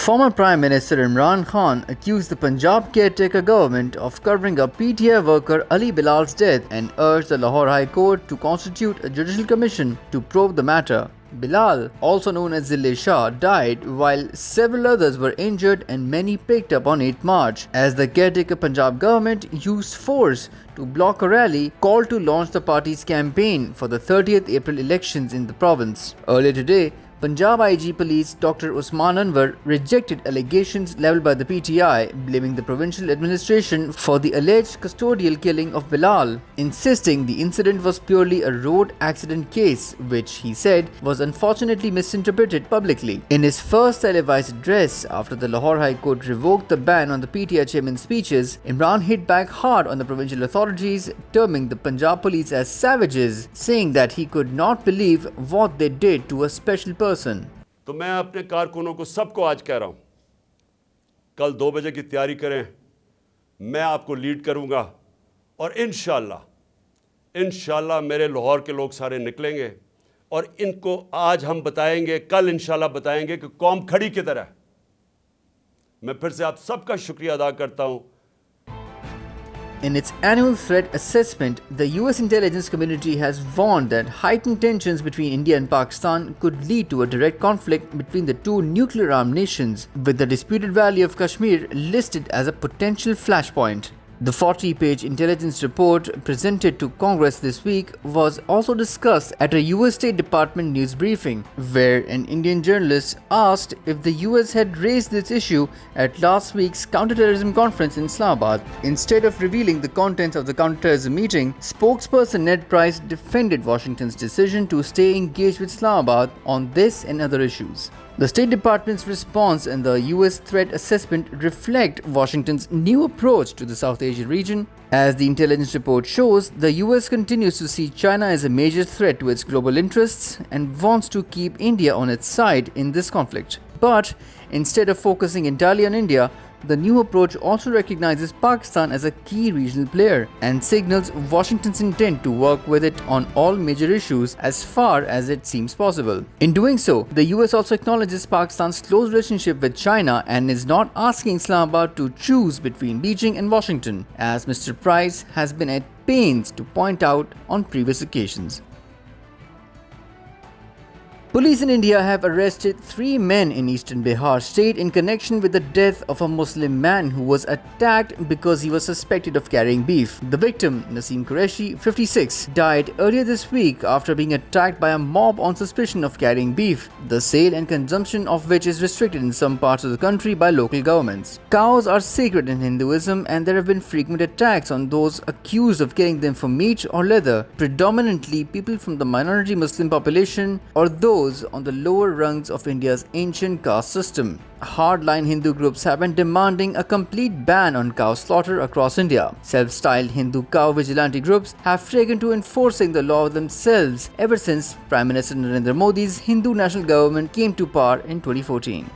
Former Prime Minister Imran Khan accused the Punjab caretaker government of covering up PTI worker Ali Bilal's death and urged the Lahore High Court to constitute a judicial commission to probe the matter. Bilal, also known as Zille Shah, died while several others were injured and many picked up on 8 March as the caretaker Punjab government used force to block a rally called to launch the party's campaign for the 30th April elections in the province. Earlier today, Punjab IG Police Dr. Usman Anwar rejected allegations levelled by the PTI, blaming the provincial administration for the alleged custodial killing of Bilal, insisting the incident was purely a road accident case, which he said was unfortunately misinterpreted publicly. In his first televised address after the Lahore High Court revoked the ban on the PTI chairman's speeches, Imran hit back hard on the provincial authorities, terming the Punjab police as savages, saying that he could not believe what they did to a special person. तो मैं अपने कारकुनों को सबको आज कह रहा हूं, कल 2 बजे की तैयारी करें, मैं आपको लीड करूंगा और इंशाल्लाह मेरे लाहौर के लोग सारे निकलेंगे और इनको आज हम बताएंगे, कल इंशाल्लाह बताएंगे कि कौम खड़ी किधर है। मैं फिर से आप सबका शुक्रिया अदा करता हूं। In its annual threat assessment, the US intelligence community has warned that heightened tensions between India and Pakistan could lead to a direct conflict between the two nuclear-armed nations, with the disputed valley of Kashmir listed as a potential flashpoint. The 40-page intelligence report presented to Congress this week was also discussed at a US State Department news briefing, where an Indian journalist asked if the US had raised this issue at last week's counterterrorism conference in Islamabad. Instead of revealing the contents of the counterterrorism meeting, spokesperson Ned Price defended Washington's decision to stay engaged with Islamabad on this and other issues. The State Department's response and the US threat assessment reflect Washington's new approach to the South Asian region. As the intelligence report shows, the US continues to see China as a major threat to its global interests and wants to keep India on its side in this conflict. But instead of focusing entirely on India, the new approach also recognizes Pakistan as a key regional player and signals Washington's intent to work with it on all major issues as far as it seems possible. In doing so, the US also acknowledges Pakistan's close relationship with China and is not asking Islamabad to choose between Beijing and Washington, as Mr. Price has been at pains to point out on previous occasions. Police in India have arrested 3 men in eastern Bihar state in connection with the death of a Muslim man who was attacked because he was suspected of carrying beef. The victim, Naseem Qureshi, 56, died earlier this week after being attacked by a mob on suspicion of carrying beef, the sale and consumption of which is restricted in some parts of the country by local governments. Cows are sacred in Hinduism, and there have been frequent attacks on those accused of killing them for meat or leather, predominantly people from the minority Muslim population or those on the lower rungs of India's ancient caste system. Hardline Hindu groups have been demanding a complete ban on cow slaughter across India. Self-styled Hindu cow vigilante groups have taken to enforcing the law themselves ever since Prime Minister Narendra Modi's Hindu national government came to power in 2014.